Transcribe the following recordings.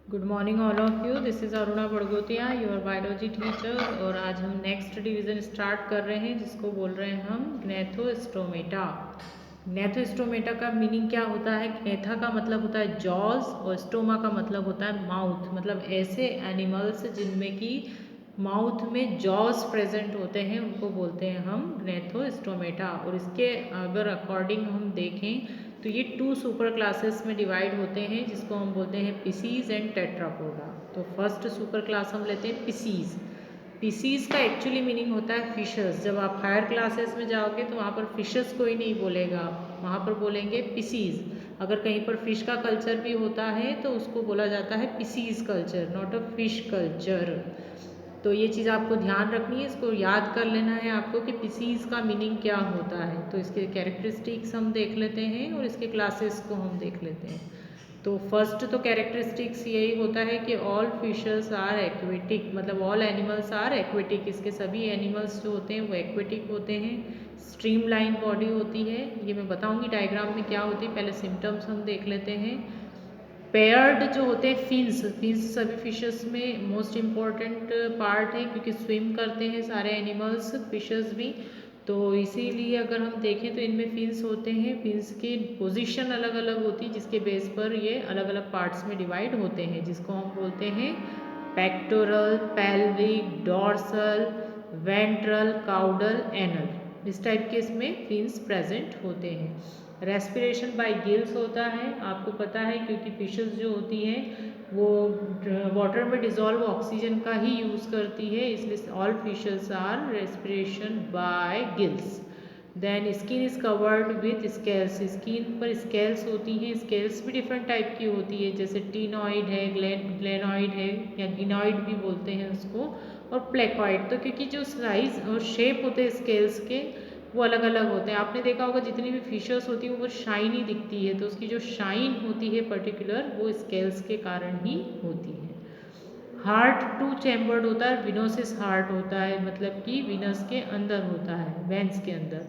Good morning all of you. This is Aruna Badgotia, your biology teacher. और आज हम next division start कर रहे हैं जिसको बोल रहे हैं हम ग्नेथोस्टोमेटा। ग्नेथोस्टोमेटा का मीनिंग क्या होता है? ग्नेथा का मतलब होता है जॉज और स्टोमा का मतलब होता है माउथ। मतलब ऐसे एनिमल्स जिनमें कि माउथ में जॉज प्रेजेंट होते हैं उनको बोलते हैं हम ग्नेथोस्टोमेटा। और इसके अगर अकॉर्डिंग हम देखें तो ये 2 सुपर क्लासेस में डिवाइड होते हैं जिसको हम बोलते हैं पिसीज एंड टेट्रापोडा। तो फर्स्ट सुपर क्लास हम लेते हैं पिसीज। पिसीज का एक्चुअली मीनिंग होता है फिशर्स। जब आप हायर क्लासेस में जाओगे तो वहाँ पर फिशर्स कोई नहीं बोलेगा, वहाँ पर बोलेंगे पिसीज। अगर कहीं पर फिश का कल्चर भी होता है तो उसको बोला जाता है Pisces culture, not a fish culture. तो ये चीज़ आपको ध्यान रखनी है, इसको याद कर लेना है आपको कि पिसीज का मीनिंग क्या होता है। तो इसके कैरेक्टरिस्टिक्स हम देख लेते हैं और इसके क्लासेस को हम देख लेते हैं। तो फर्स्ट तो कैरेक्टरिस्टिक्स यही होता है कि ऑल फिशर्स आर एक्वेटिक, मतलब ऑल एनिमल्स आर एक्वेटिक। इसके सभी एनिमल्स जो होते हैं वो एक्वेटिक होते हैं। स्ट्रीमलाइन बॉडी होती है, ये मैं बताऊंगी डायग्राम में क्या होती है। पहले सिम्टम्स हम देख लेते हैं। पेयर्ड जो होते हैं फिन्स, फिन्स सभी फिशेस में मोस्ट इम्पॉर्टेंट पार्ट है क्योंकि स्विम करते हैं सारे एनिमल्स, फिशेस भी। तो इसीलिए अगर हम देखें तो इनमें फिन्स होते हैं। फिन्स की पोजीशन अलग अलग होती है जिसके बेस पर ये अलग अलग पार्ट्स में डिवाइड होते हैं, जिसको हम बोलते हैं pectoral, pelvic, dorsal, ventral, caudal, anal. इस टाइप के इसमें फिन्स प्रेजेंट होते हैं। रेस्पिरेशन बाय गिल्स होता है, आपको पता है क्योंकि फिशेस जो होती हैं वो वाटर में डिजॉल्व ऑक्सीजन का ही यूज़ करती है, इसलिए all fishes are respiration by gills. Then skin is covered with scales, skin पर स्केल्स होती हैं। स्केल्स भी डिफरेंट टाइप की होती है, जैसे टीनॉइड है, ग्लेनॉइड है या गिनॉइड भी बोलते हैं उसको, और प्लेकॉइड। तो क्योंकि जो साइज और शेप होते हैं स्केल्स के वो अलग अलग होते हैं। आपने देखा होगा जितनी भी फिशर्स होती है वो शाइनी दिखती है, तो उसकी जो शाइन होती है पर्टिकुलर वो स्केल्स के कारण ही होती है। हार्ट 2 चैम्बर्ड होता है, विनोसिस हार्ट होता है, मतलब कि विनस के अंदर होता है, वेंस के अंदर।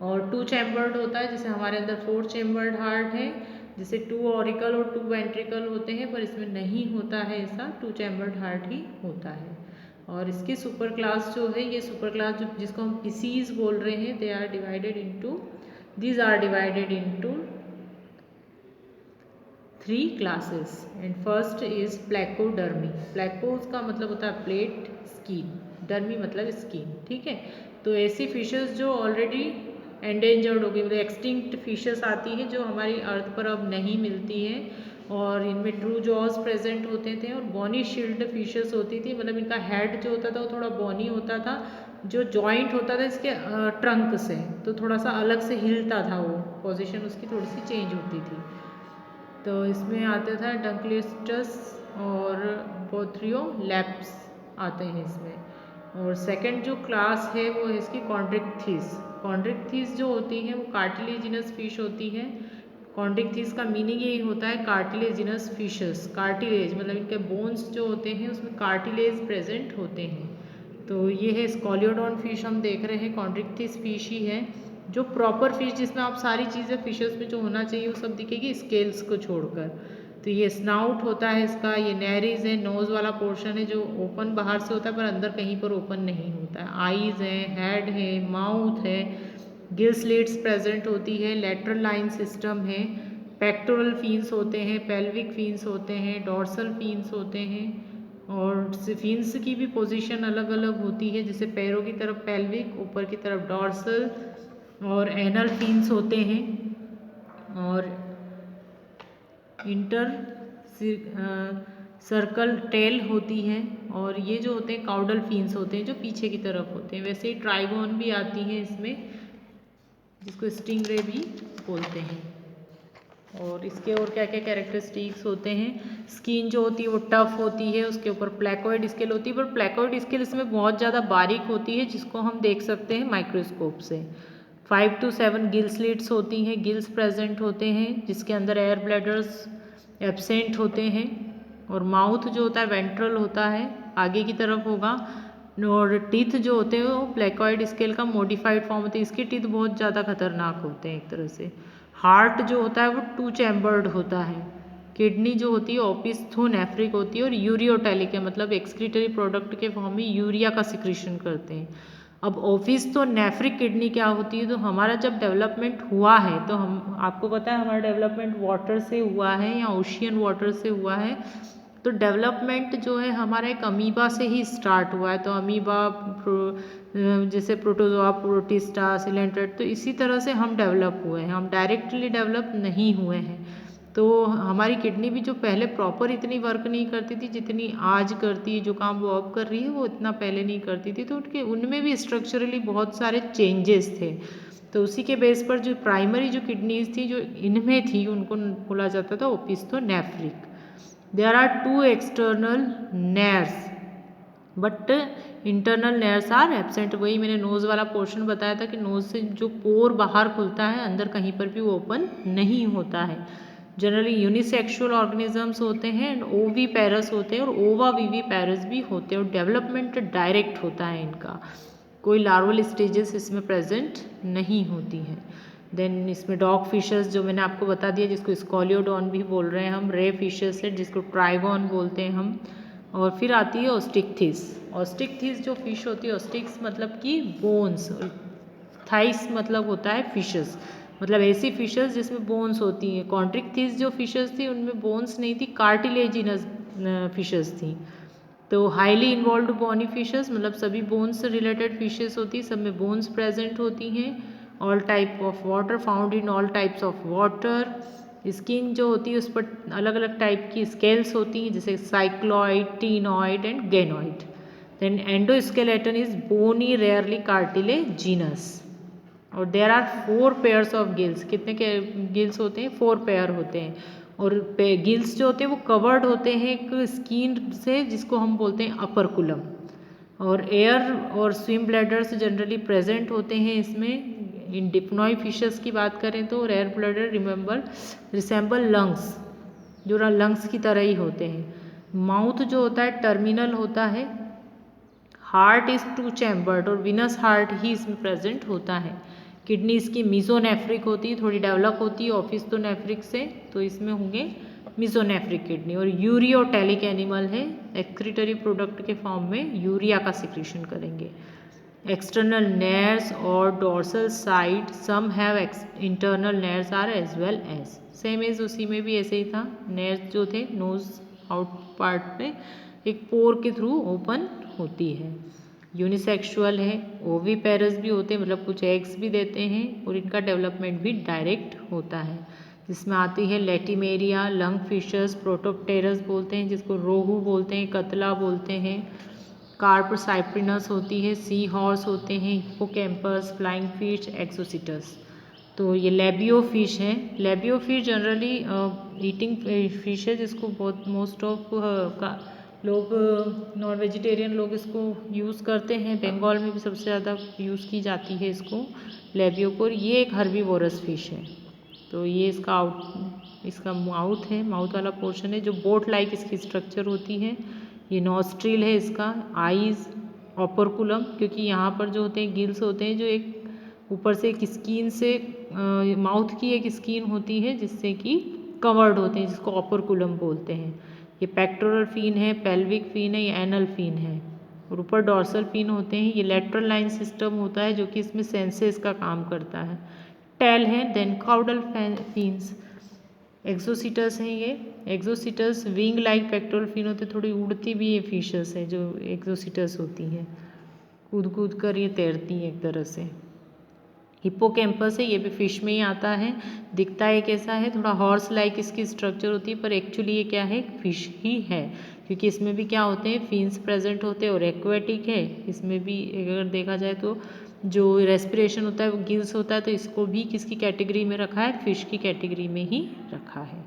और 2 चैम्बर्ड होता है, जैसे हमारे अंदर 4 चैम्बर्ड हार्ट है, जैसे 2 ऑरिकल और 2 वेंट्रिकल होते हैं, पर इसमें नहीं होता है ऐसा, 2 चैम्बर्ड हार्ट ही होता है। और इसके सुपर क्लास जो है, ये सुपर क्लास जो जिसको हम पिसीज बोल रहे हैं, they are divided into, these are divided into 3 classes. And first is placodermi. Placos का मतलब होता है प्लेट, स्किन, डर्मी मतलब स्किन, ठीक है। तो ऐसी फिशेस जो ऑलरेडी एंडेंजर्ड हो गई, मतलब एक्सटिंक्ट फिशेस आती हैं जो हमारी अर्थ पर अब नहीं मिलती हैं, और इनमें ट्रू जॉज प्रेजेंट होते थे और बॉनी शील्ड फिशेस होती थी, मतलब इनका हेड जो होता था वो थोड़ा बॉनी होता था, जो जॉइंट होता था इसके ट्रंक से, तो थोड़ा सा अलग से हिलता था, वो पोजीशन उसकी थोड़ी सी चेंज होती थी। तो इसमें आता था डंक्लिस्टस और बोथ्रियोलैप्स आते हैं इसमें। और सेकंड जो क्लास है वो है इसकी कॉन्ड्रिक्थिस। कॉन्ड्रिक्थिस जो होती हैं वो कार्टिलेजिनस फिश होती हैं। कॉन्ड्रिक्थिस का मीनिंग यही होता है कार्टिलेजिनस फिशेस। कार्टिलेज मतलब इनके बोन्स जो होते हैं उसमें कार्टिलेज प्रेजेंट होते हैं। तो ये है स्कॉलियोडॉन फिश हम देख रहे हैं, कॉन्ड्रिक्थिस फिश ही है जो प्रॉपर फिश, जिसमें आप सारी चीज़ें फिशेस में जो होना चाहिए वो सब दिखेगी स्केल्स को छोड़कर। तो ये स्नाउट होता है इसका, ये नेरीज है, नोज वाला पोर्शन है जो ओपन बाहर से होता है पर अंदर कहीं पर ओपन नहीं होता है। आईज है, हेड है, माउथ है, गिल स्लिट्स प्रेजेंट होती है, लेटरल लाइन सिस्टम है, पेक्टोरल फिन्स होते हैं, पेल्विक फिन्स होते हैं, डॉर्सल फिन्स होते हैं। और फिन्स की भी पोजीशन अलग अलग होती है, जैसे पैरों की तरफ पेल्विक, ऊपर की तरफ डॉर्सल, और एनल फिन्स होते हैं, और इंटर सर्कल टेल होती है, और ये जो होते हैं काउडल फिन्स होते हैं जो पीछे की तरफ होते हैं। वैसे ही ट्राइगोन भी आती है इसमें, जिसको स्टिंगरे भी बोलते हैं। और इसके और क्या क्या कैरेक्टरिस्टिक्स होते हैं? स्किन जो होती है वो टफ होती है, उसके ऊपर प्लेकोइड स्केल होती है, पर प्लेकोइड स्केल इसमें बहुत ज़्यादा बारीक होती है जिसको हम देख सकते हैं माइक्रोस्कोप से। 5 to 7 गिल स्लिट्स होती हैं, गिल्स प्रेजेंट होते हैं जिसके अंदर एयर ब्लैडर्स एब्सेंट होते हैं। और माउथ जो होता है वेंट्रल होता है, आगे की तरफ होगा। और टीथ जो होते हैं वो प्लेकोइड स्केल का मॉडिफाइड फॉर्म होते हैं, इसके टीथ बहुत ज़्यादा खतरनाक होते हैं एक तरह से। हार्ट जो होता है वो 2 चैम्बर्ड होता है, किडनी जो होती है ओपिस्थोनेफ्रिक होती है और यूरियोटैलिक है, मतलब एक्सक्रीटरी प्रोडक्ट के फॉर्म में यूरिया का सिक्रीशन करते हैं। अब ओपिस्थोनेफ्रिक किडनी क्या होती है, तो हमारा जब डेवलपमेंट हुआ है तो हम आपको पता है हमारा डेवलपमेंट वाटर से हुआ है या ओशियन वाटर से हुआ है। तो डेवलपमेंट जो है हमारा एक अमीबा से ही स्टार्ट हुआ है। तो अमीबा जैसे प्रोटोजोआ, प्रोटिस्टा, सिलेंट्रेट, तो इसी तरह से हम डेवलप हुए हैं, हम डायरेक्टली डेवलप नहीं हुए हैं। तो हमारी किडनी भी जो पहले प्रॉपर इतनी वर्क नहीं करती थी जितनी आज करती है, जो काम वो अब कर रही है वो इतना पहले नहीं करती थी। तो उनके उनमें भी स्ट्रक्चरली बहुत सारे चेंजेस थे। तो उसी के बेस पर जो प्राइमरी जो किडनीज थी जो इनमें थी उनको बोला जाता था opisthonephric. There are 2 external nares but internal nares are absent. वही मैंने नोज़ वाला पोर्शन बताया था कि नोज़ से जो पोर बाहर खुलता है अंदर कहीं पर भी वो ओपन नहीं होता है। जनरली यूनिसेक्सुअल ऑर्गेनिजम्स होते हैं एंड ओवी पैरस होते हैं और ओवा वीवी पैरस भी होते हैं और डेवलपमेंट डायरेक्ट होता है इनका, कोई लार्वल स्टेजेस इसमें प्रेजेंट नहीं होती है। देन इसमें डॉग फिशेस जो मैंने आपको बता दिया जिसको स्कॉलियोडॉन भी बोल रहे हैं हम, रे फिशेस है जिसको ट्राइगॉन बोलते हैं हम। और फिर आती है ऑस्टिकथिस। ऑस्टिकथिस जो फिश होती है, ऑस्टिक्स मतलब कि बोन्स, थाइस मतलब होता है फिशेस, मतलब ऐसी फिशेस जिसमें बोन्स होती हैं। कॉन्ट्रिकथिस जो फिशेस थी उनमें बोन्स नहीं थी, कार्टिलेजिनस फिशेस थी। तो हाईली इन्वॉल्व बोनी फिशेस मतलब सभी बोन्स से रिलेटेड फिशेस होती है, सब में बोन्स प्रेजेंट होती हैं। All type of water, found in all types of water. Skin जो होती है उस पर अलग अलग टाइप की स्केल्स होती हैं जैसे cycloid, ctenoid and ganoid. Then endoskeleton is bony, rarely cartilaginous. और there are 4 pairs of gills. कितने के गिल्स होते हैं? 4 पेयर होते हैं। और गिल्स जो होते हैं वो कवर्ड होते हैं एक स्किन से जिसको हम बोलते हैं अपर्कुलम। और एयर और स्विम ब्लैडर्स जनरली प्रेजेंट होते हैं इसमें। इन डिप्नॉय फिशेस की बात करें तो एयर ब्लैडर रिसेंबल लंग्स, जो लंग्स की तरह ही होते हैं। माउथ जो होता है टर्मिनल होता है। हार्ट इज 2 चैम्बर्ड और विनस हार्ट ही इसमें प्रेजेंट होता है। किडनी इसकी मीजोनेफ्रिक होती है, थोड़ी डेवलप होती है ओपिस्थोनेफ्रिक से, तो इसमें होंगे मीजोनेफ्रिक किडनी। और यूरियोटैलिक एनिमल है, एक्सक्रीटरी प्रोडक्ट के फॉर्म में यूरिया का सिक्रीशन करेंगे। एक्सटर्नल नेयर्स और dorsal side, some have internal nares are as well as. Same as उसी में भी ऐसे ही था, नेयर्स जो थे नोज आउट पार्ट में एक पोर के थ्रू ओपन होती है। यूनिसेक्सुअल है, ओवीपेरस भी होते हैं मतलब कुछ एग्स भी देते हैं और इनका डेवलपमेंट भी डायरेक्ट होता है। जिसमें आती है लेटिमेरिया, लंग फिशर्स, प्रोटोप्टेरस बोलते हैं जिसको रोहू बोलते हैं, कतला बोलते हैं। कार्प साइप्रिनस होती है, सी हॉर्स होते हैं, हिप्पोकैम्पस, फ्लाइंग फिश, एक्सोसिटस। तो ये लेबियो फिश है। Labio fish generally eating fish है जिसको बहुत मोस्ट ऑफ लोग नॉन वेजिटेरियन लोग इसको यूज़ करते हैं। बंगाल में भी सबसे ज़्यादा यूज़ की जाती है इसको, लेबियो को। ये एक हर्बीवोरस फिश है। तो ये इसका माउथ है, माउथ वाला पोर्शन है जो बोट लाइक इसकी स्ट्रक्चर होती है। ये नॉस्ट्रिल है इसका, आईज, ऑपरकुलम, क्योंकि यहाँ पर जो होते हैं गिल्स होते हैं जो एक ऊपर से एक स्किन से माउथ की एक स्किन होती है जिससे कि कवर्ड होते हैं जिसको ऑपरकुलम बोलते हैं। ये पेक्टोरल फिन है, पेल्विक फिन है, ये एनल फिन है और ऊपर डॉर्सल फिन होते हैं। ये लेटरल लाइन सिस्टम होता है जो कि इसमें सेंसेस का काम करता है। टेल है, देन काउडल फिन्स। एक्सोसिटस है ये, Exocoetus wing like pectoral fin होते, थोड़ी उड़ती भी ये फिशेस है जो एक्सोसिटस होती हैं, कूद कूद कर ये तैरती हैं एक तरह से। हिप्पोकैम्पस है, ये भी फिश में ही आता है। दिखता है कैसा है, थोड़ा हॉर्स लाइक इसकी स्ट्रक्चर होती है पर एक्चुअली ये क्या है, फिश ही है क्योंकि इसमें भी क्या होते हैं, फिन्स प्रेजेंट होते हैं और एक्वेटिक है। इसमें भी अगर देखा जाए तो जो रेस्पिरेशन होता है वो गिल्स होता है, तो इसको भी किसकी कैटेगरी में रखा है, फिश की कैटेगरी में ही रखा है।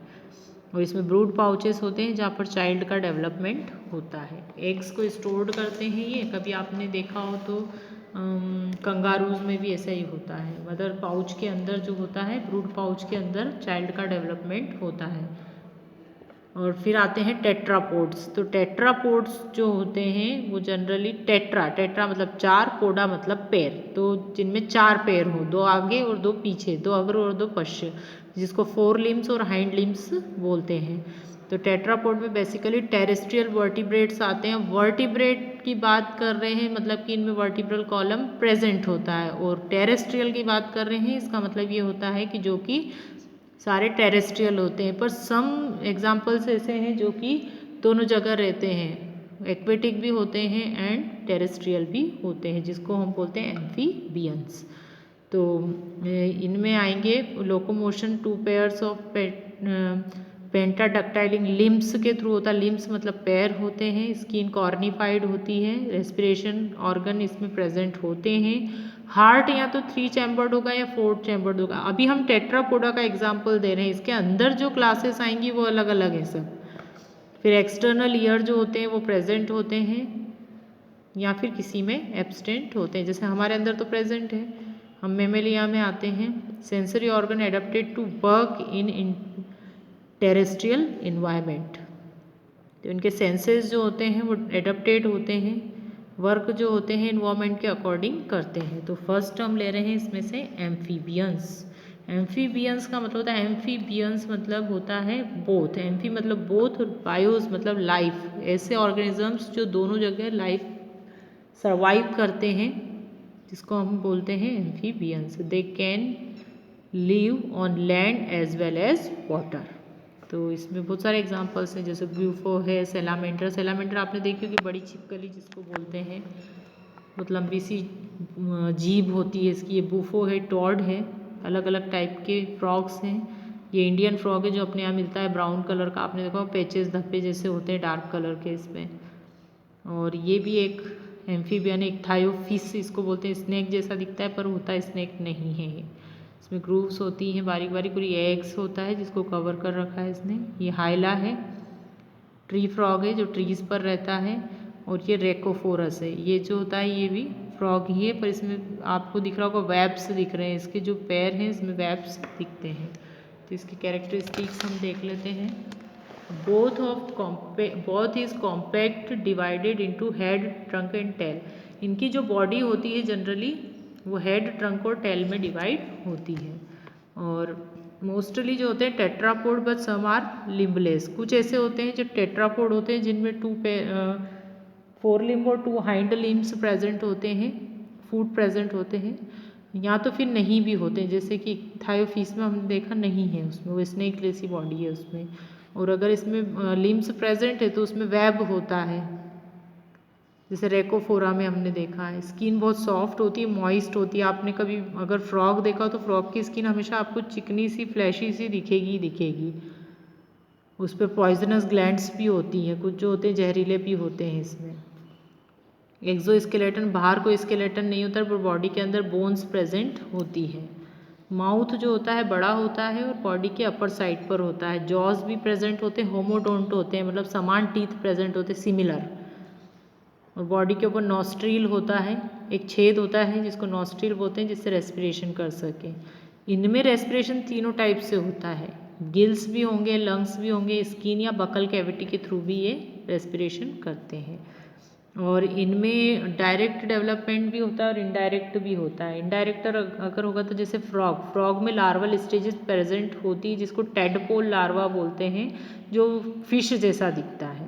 और इसमें ब्रूड पाउचेस होते हैं जहाँ पर चाइल्ड का डेवलपमेंट होता है। एग्स को स्टोर्ड करते हैं ये, कभी आपने देखा हो तो कंगारूज में भी ऐसा ही होता है। मदर पाउच के अंदर जो होता है, ब्रूड पाउच के अंदर चाइल्ड का डेवलपमेंट होता है। और फिर आते हैं टेट्रापोड्स। तो टेट्रापोड्स जो होते हैं वो जनरली टेट्रा मतलब 4, पोडा मतलब पैर, तो जिनमें 4 पैर हो, 2 आगे और 2 पीछे, 2 अग्र और 2 पश्च, जिसको फोर लिम्स और हाइंड लिम्स बोलते हैं। तो टेट्रापोड में बेसिकली टेरेस्ट्रियल वर्टिब्रेट्स आते हैं। वर्टिब्रेट की बात कर रहे हैं मतलब कि इनमें वर्टिब्रल कॉलम प्रेजेंट होता है, और टेरेस्ट्रियल की बात कर रहे हैं इसका मतलब ये होता है कि जो कि सारे टेरेस्ट्रियल होते हैं, पर सम एग्जाम्पल्स ऐसे हैं जो कि दोनों जगह रहते हैं, एक्वेटिक भी होते हैं एंड टेरेस्ट्रियल भी होते हैं, जिसको हम बोलते हैं एम्फीबियंस। तो इनमें आएंगे locomotion two pairs of pentadactyl limbs के थ्रू होता है। लिम्स मतलब पैर होते हैं। स्किन कॉर्निफाइड होती है। रेस्पिरेशन ऑर्गन इसमें प्रेजेंट होते हैं। हार्ट या तो 3 चैम्बर्ड होगा या 4 चैम्बर्ड होगा। अभी हम टेट्रापोडा का एग्जाम्पल दे रहे हैं, इसके अंदर जो क्लासेस आएंगी वो अलग अलग है सब। फिर एक्सटर्नल ईयर जो होते हैं वो प्रेजेंट होते हैं या फिर किसी में एब्सटेंट होते हैं, जैसे हमारे अंदर तो प्रेजेंट है। हम मेमेलिया में आते हैं। Sensory organ adapted to work in terrestrial environment. तो इनके सेंसेस जो होते हैं वो एडेप्टेड होते हैं, वर्क जो होते हैं इन्वायरमेंट के अकॉर्डिंग करते हैं। तो फर्स्ट हम ले रहे हैं इसमें से एम्फीबियंस। एम्फीबियंस का मतलब होता है, एम्फीबियंस मतलब होता है बोथ। एम्फी मतलब बोथ और बायोस मतलब लाइफ, ऐसे ऑर्गेनिजम्स जो दोनों जगह लाइफ सर्वाइव करते हैं, जिसको हम बोलते हैं amphibians. They can live on land as well as water. तो इसमें बहुत सारे एग्जांपल्स हैं, जैसे ब्यूफो है, सैलामेंडर। सैलामेंडर आपने देखी होगी, बड़ी छिपकली जिसको बोलते हैं, बहुत लंबी सी जीभ होती है इसकी। ये बूफो है, टॉड है, अलग अलग टाइप के फ्रॉग्स हैं। ये इंडियन फ्रॉग है जो अपने यहाँ मिलता है, ब्राउन कलर का। आपने देखा पेचेस धब्बे जैसे होते हैं डार्क कलर के इसमें। और ये भी एक एम्फीबियन, एक थायोफिस इसको बोलते हैं। स्नेक जैसा दिखता है पर होता स्नेक नहीं है ये। इसमें ग्रूव्स होती हैं बारीक बारीक, और ये एग्स होता है जिसको कवर कर रखा है इसने। ये हाइला है, ट्री फ्रॉग है जो ट्रीज पर रहता है। और ये रेकोफोरस है, ये जो होता है ये भी फ्रॉग ही है, पर इसमें आपको दिख रहा होगा वेब्स दिख रहे हैं। इसके जो पैर हैं इसमें वेब्स दिखते हैं। तो इसकी कैरेक्टरिस्टिक्स हम देख लेते हैं। Both is compact divided into head, trunk and tail. इनकी जो बॉडी होती है जनरली वो हेड, ट्रंक और टेल में डिवाइड होती है। और मोस्टली जो होते हैं tetrapod, but some are limbless. कुछ ऐसे होते हैं जो टेट्रापोड होते हैं जिनमें 4 लिम्ब और 2 हाइंड लिम्स प्रेजेंट होते हैं, फूट प्रेजेंट होते हैं, या तो फिर नहीं भी होते हैं, जैसे कि थायोफिस में हमने देखा नहीं है, उसमें वो स्नेक जैसी बॉडी है उसमें। और अगर इसमें लिम्स प्रेजेंट है तो उसमें वेब होता है, जैसे रेकोफोरा में हमने देखा है। स्किन बहुत सॉफ्ट होती है, मॉइस्ट होती है। आपने कभी अगर फ्रॉग देखा हो तो फ्रॉग की स्किन हमेशा आपको चिकनी सी, फ्लैशी सी दिखेगी दिखेगी। उस पर पॉइजनस ग्लैंड्स भी होती हैं, कुछ जो होते हैं जहरीले भी होते हैं इसमें। एक्सोस्केलेटन, बाहर कोई स्केलेटन नहीं होता पर बॉडी के अंदर बोन्स प्रेजेंट होती है। माउथ जो होता है बड़ा होता है और बॉडी के अपर साइड पर होता है। जॉज भी प्रेजेंट होते हैं, होमोडोंट होते हैं, मतलब समान टीथ प्रेजेंट होते हैं, सिमिलर। और बॉडी के ऊपर नॉस्ट्रील होता है, एक छेद होता है जिसको नॉस्ट्रील बोलते हैं, जिससे रेस्पिरेशन कर सके। इनमें रेस्पिरेशन तीनों टाइप से होता है, गिल्स भी होंगे, लंग्स भी होंगे, स्किन या बकल कैविटी के थ्रू भी ये रेस्पिरेशन करते हैं। और इनमें डायरेक्ट डेवलपमेंट भी होता है और इनडायरेक्ट भी होता है। इनडायरेक्ट अगर होगा तो जैसे फ्रॉग में लार्वल स्टेजेस प्रेजेंट होती है, जिसको टेडपोल लार्वा बोलते हैं, जो फिश जैसा दिखता है।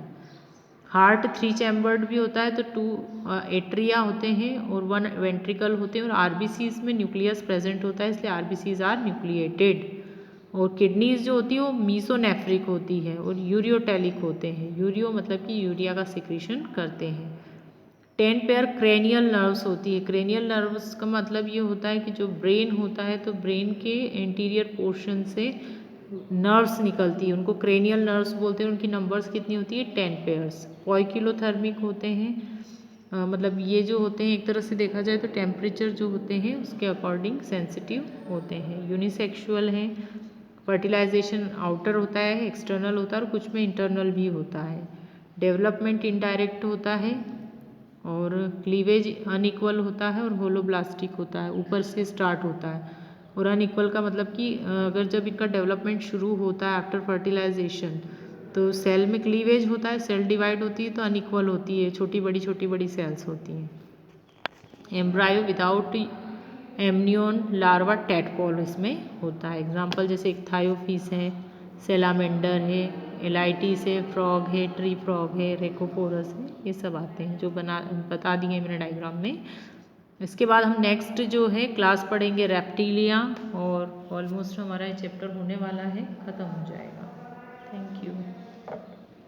हार्ट 3 चैम्बर्ड भी होता है, तो 2 एट्रिया होते हैं और 1 वेंट्रिकल होते हैं। और आरबीसीज में न्यूक्लियस प्रेजेंट होता है, इसलिए आरबीसीज आर न्यूक्लिएटेड। और किडनीज जो होती है वो मीसोनेफ्रिक होती है और यूरियोटेलिक होते हैं। यूरियो मतलब कि यूरिया का सिक्रीशन करते हैं। 10 पेयर क्रेनियल नर्व्स होती है। क्रेनियल नर्व्स का मतलब ये होता है कि जो ब्रेन होता है तो ब्रेन के एंटीरियर पोर्शन से नर्व्स निकलती है, उनको क्रेनियल नर्व्स बोलते हैं। उनकी नंबर्स कितनी होती है? 10 पेयर्स। पॉइकिलोथर्मिक होते हैं, मतलब ये जो होते हैं एक तरह से देखा जाए तो टेम्परेचर जो होते हैं उसके अकॉर्डिंग सेंसिटिव होते हैं। यूनिसेक्सुअल हैं। फर्टिलाइजेशन आउटर होता है, एक्सटर्नल होता है और कुछ में इंटरनल भी होता है। डेवलपमेंट इनडायरेक्ट होता है और क्लीवेज अनइक्वल होता है और होलोब्लास्टिक होता है, ऊपर से स्टार्ट होता है। और अनइक्वल का मतलब कि अगर जब इनका डेवलपमेंट शुरू होता है आफ्टर फर्टिलाइजेशन तो सेल में क्लीवेज होता है, सेल डिवाइड होती है तो अनइक्वल होती है, छोटी बड़ी सेल्स होती हैं। Embryo without amnion, larva, tadpole इसमें होता है। एग्जाम्पल जैसे इक्थायोफिस है, सेलामेंडर है, एलाइटिस है, फ्रॉग है, ट्री फ्रॉग है, रेकोफोरस है, ये सब आते हैं जो बता दिए मैंने डायग्राम में। इसके बाद हम नेक्स्ट जो है क्लास पढ़ेंगे रेप्टिलिया, और ऑलमोस्ट हमारा ये चैप्टर होने वाला है, ख़त्म हो जाएगा। Thank you.